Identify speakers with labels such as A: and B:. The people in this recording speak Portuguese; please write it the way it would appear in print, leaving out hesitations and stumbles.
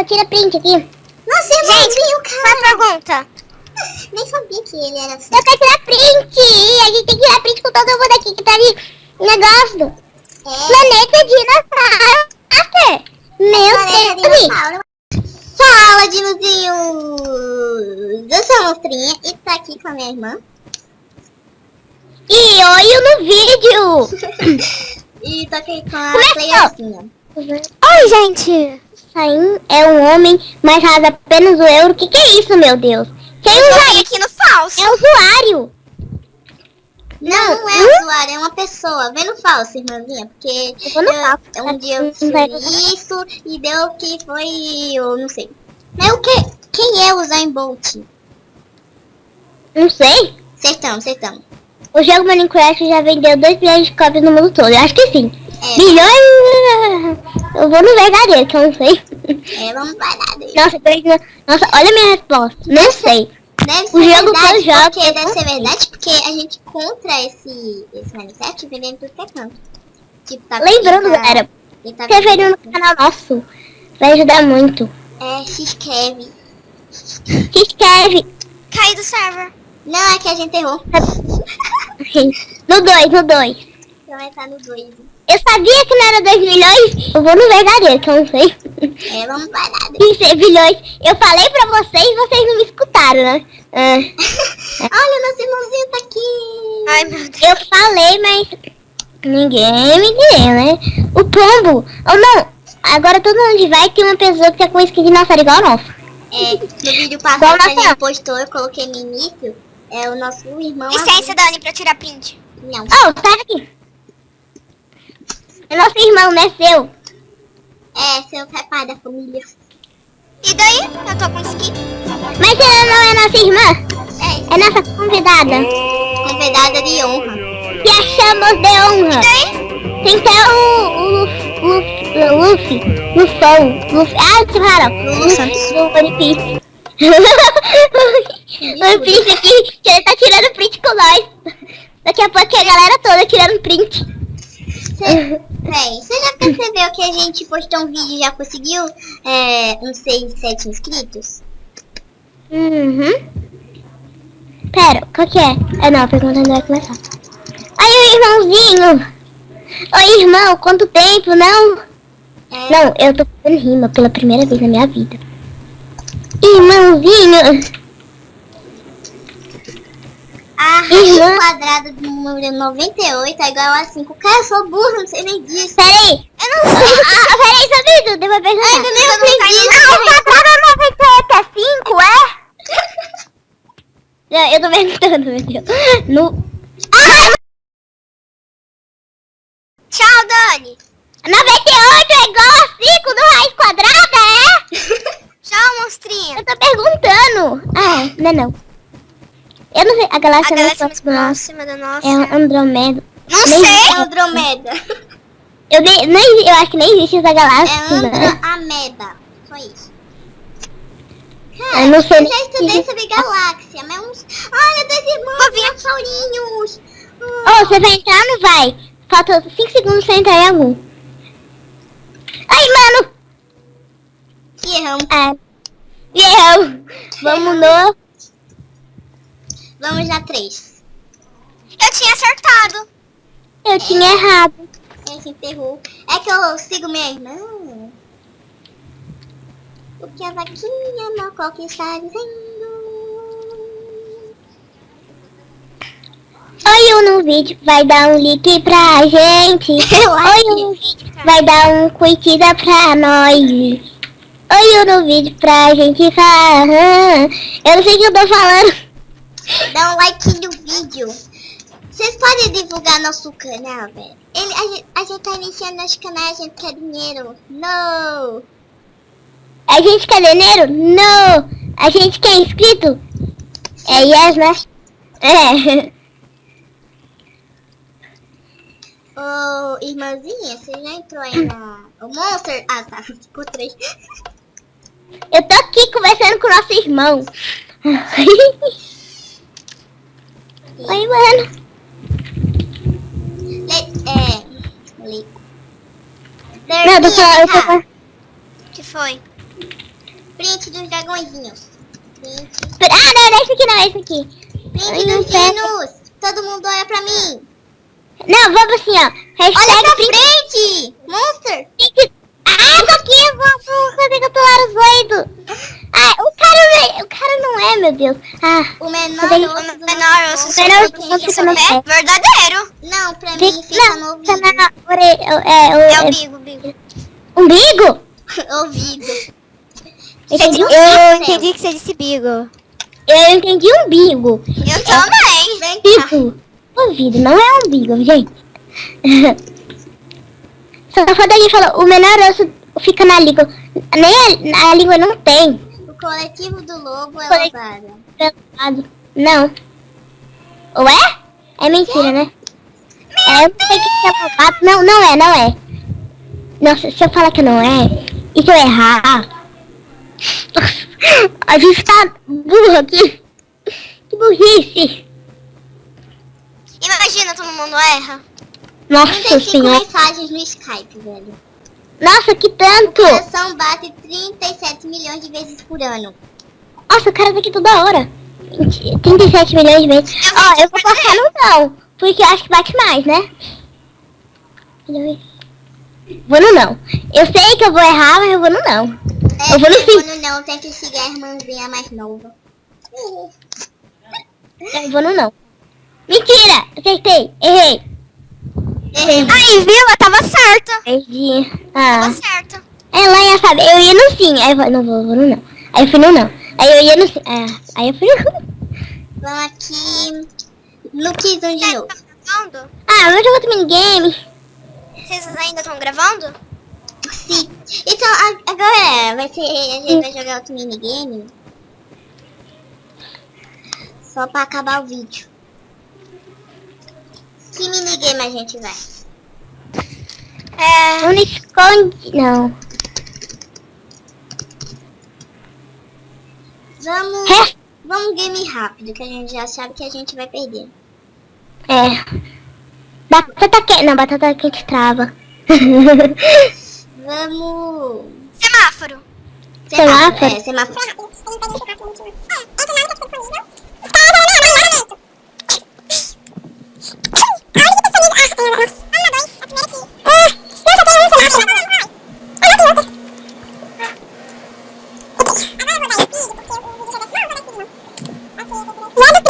A: tira print aqui.
B: Nossa, irmãozinho, cara.
C: Uma pergunta.
B: Nem sabia que ele era assim.
A: Eu quero tirar print. A gente tem que tirar print com todo mundo aqui que tá ali. Negócio. Planeta dinossauro. Master. Meu Deus.
B: Fala, dinozinhos. Eu sou a Monstrinha e tô aqui com a minha irmã.
A: E olho no vídeo.
B: E tô aqui com a
A: Começou.
B: Cleiacinha.
C: Oi, gente.
A: Saim é um homem, mas rasa apenas o euro. Que é isso, meu Deus? Quem
C: Eu
A: usa
C: vim
A: isso?
C: aqui no falso.
A: É usuário.
B: Não é usuário, é uma pessoa. Vê no falso, irmãzinha. Porque
A: Eu vou no falso.
B: um dia eu
A: Não vai-
B: fiz isso e deu que foi, eu não sei. Mas o que? Quem é o Usain Bolt?
A: Não sei.
B: Acertamos.
A: O jogo Minecraft já vendeu 2 bilhões de cópias no mundo todo. Eu acho que sim.
B: É.
A: Bilhões? Eu vou no verdadeiro, que eu não sei.
B: Vamos parar daí.
A: Nossa, olha a minha resposta. Não sei.
B: Deve
A: O
B: ser
A: jogo que eu
B: verdade,
A: jogo,
B: porque
A: eu
B: deve
A: não
B: ser verdade, porque a gente compra esse Minecraft vendendo tudo que é canto. Tipo, tá
A: Lembrando, galera,
B: ele tá
A: se inscrevendo no canal nosso. Vai ajudar muito.
B: se inscreve.
A: Se inscreve.
C: Caí do server.
B: Não, é que a gente errou.
A: No 2.
B: Então vai estar no 2.
A: Eu sabia que não era 2 milhões. Eu vou no verdadeiro, que eu não sei.
B: Vamos parar daí.
A: Isso é bilhões. Eu falei pra vocês não me escutaram, né?
B: Olha, nosso irmãozinho tá aqui.
C: Ai, meu Deus.
A: Eu falei, mas ninguém me deu, né? O pombo. Oh, não. Agora todo mundo vai ter uma pessoa que tá com skin de dinossauro igual a nossa.
B: No vídeo passado que a gente postou, eu coloquei no início, o nosso irmão...
C: Licença, Dani, pra eu tirar print.
B: Não.
A: Oh, tá aqui. É nosso irmão, né? Seu.
B: Seu pai da família.
C: E daí? Eu tô com skin.
A: Mas ela não é nossa irmã. É nossa convidada.
B: Convidada de honra.
A: Que achamos de honra.
C: E daí?
A: Tem até o Luffy. Luffy. Ah, o Harold.
B: Lulu Santos.
A: Do One Piece. One Piece aqui, que ele tá tirando print com nós. Daqui a pouco a galera toda tirando print.
B: Você já percebeu que a gente postou um vídeo e já conseguiu uns 6, 7 inscritos?
A: Uhum. Pera, qual que é? Não, a pergunta não vai começar. Aí, o irmãozinho. Oi, irmão, quanto tempo, não? Não, eu tô fazendo rima pela primeira vez na minha vida. Irmãozinho.
B: A raiz quadrada do número 98 é igual a 5. Cara, eu sou burro, não sei nem disso.
A: Peraí. Eu não sei. Peraí, só Vitor, deu pra perguntar.
B: Ainda nem aprendi.
A: O quadrado 98 é 5, é? Não, eu tô perguntando, meu Deus.
C: Tchau, Dani.
A: 98 é igual a 5 do raiz quadrada, é?
C: Tchau, monstrinha.
A: Eu tô perguntando. Não. Eu não sei, a galáxia
C: A galáxia mais
A: nossa
C: próxima da nossa.
A: é um Andromeda.
C: Não
A: Nem
C: sei.
A: existe.
B: Andromeda.
A: Eu acho que nem existe essa galáxia, né?
B: Andromeda. Só isso.
A: Eu não sei
B: Eu
A: nem
B: já estudei
A: existe.
B: sobre galáxia, mas uns... Olha, 2 irmãos, dinossaurinhos.
A: Oh, você vai entrar ou não vai? Falta 5 segundos pra entrar em algum. Ai, mano!
B: Que erramos.
A: E eu? Vamos no...
B: Vamos na 3.
C: Eu tinha acertado.
A: Eu tinha errado.
B: A gente errou. É que eu sigo minha irmã. O que a vaquinha Mococa está dizendo?
A: Oi, no vídeo vai dar um like pra gente. Oi, no vídeo vai dar um curtida pra nós. Oi, no vídeo pra gente falar. Eu não sei o que eu tô falando.
B: Dá um like no vídeo. Vocês podem divulgar nosso canal, velho? A gente tá iniciando nosso canal, a gente quer dinheiro. Não!
A: A gente quer dinheiro? Não! A gente quer inscrito? É yes, né?
B: Ô, irmãzinha, você já entrou aí na... O Monster... Ah, tá. Ficou 3.
A: Eu tô aqui conversando com o nosso irmão. Oi, mano.
B: Lê.
A: Não, eu tô falando...
C: Que foi?
B: Print dos dragõezinhos. Print.
A: Ah, não, não é esse aqui, não, é esse aqui.
B: Print
A: Ai, não
B: dos
A: quero.
B: dinos. Todo mundo olha pra mim.
A: Não, vamos assim, ó.
B: Olha
A: Hashtag
B: pra
A: print.
B: frente. Monster.
A: Ah, tô aqui, vou fazer que eu tô lá doido. Ah, o cara não é, meu Deus. Ah,
B: O menor
A: Cadê?
B: osso do
C: Menor
B: nosso
C: osso,
B: corpo.
A: menor
C: seu
A: osso fica no pé.
C: é verdadeiro.
B: Não, pra
A: fica,
B: mim fica no
A: não,
B: ouvido.
A: fica na
C: É o bigo.
A: umbigo?
B: Ouvido.
A: Entendi
B: Eu
A: umbigo.
B: entendi
C: que você disse bigo.
A: Eu entendi umbigo.
C: Eu também.
B: Vem cá.
A: Umbigo. Ouvido, não é umbigo, gente. Só falta alguém falou, o menor osso fica na língua. Nem a língua não tem.
B: O coletivo do lobo é
A: Coletivo.
B: louvado.
A: Não. Ou é? É mentira, né? É, eu não sei o que é roubado. Não, não é. Nossa, se eu falar que não é, e se eu errar? A gente tá burro aqui. Que burrice.
C: Imagina, todo mundo erra.
A: Nossa
B: 35
A: senhora.
B: mensagens no Skype, velho.
A: Nossa, que
B: O
A: tanto.
B: coração bate 37 milhões de vezes por ano.
A: Nossa, o cara tá aqui toda hora. 37 milhões de vezes. Ó, eu vou passar no não. Porque eu acho que bate mais, né? Vou no não. Eu sei que eu vou errar, mas eu vou no não. Eu vou no sim.
B: quando não, tem que seguir a irmãzinha mais nova.
A: Eu vou no não. Mentira! Acertei. Errei.
C: Aí, viu? Eu tava certa.
A: Perdi.
C: Tava
A: Ah.
C: certa.
A: Ela ia saber. Eu ia no sim. Aí eu vou no não. Aí eu fui no não. Aí eu ia no sim. Aí eu fui no
B: Vamos aqui no Kizum de novo.
C: Gravando?
A: Ah, vamos jogar outro minigame.
C: Vocês ainda estão gravando?
B: Sim. Então, agora a gente vai jogar outro minigame. Só pra acabar o vídeo. Que minigame a gente vai?
C: É.
A: Não esconde. Não.
B: Vamos game rápido, que a gente já sabe que a gente vai perder.
A: É. Batata quente. Não, batata quente trava.
B: Vamos...
C: Semáforo.
A: Semáforo?
B: É, semáforo.
C: Logo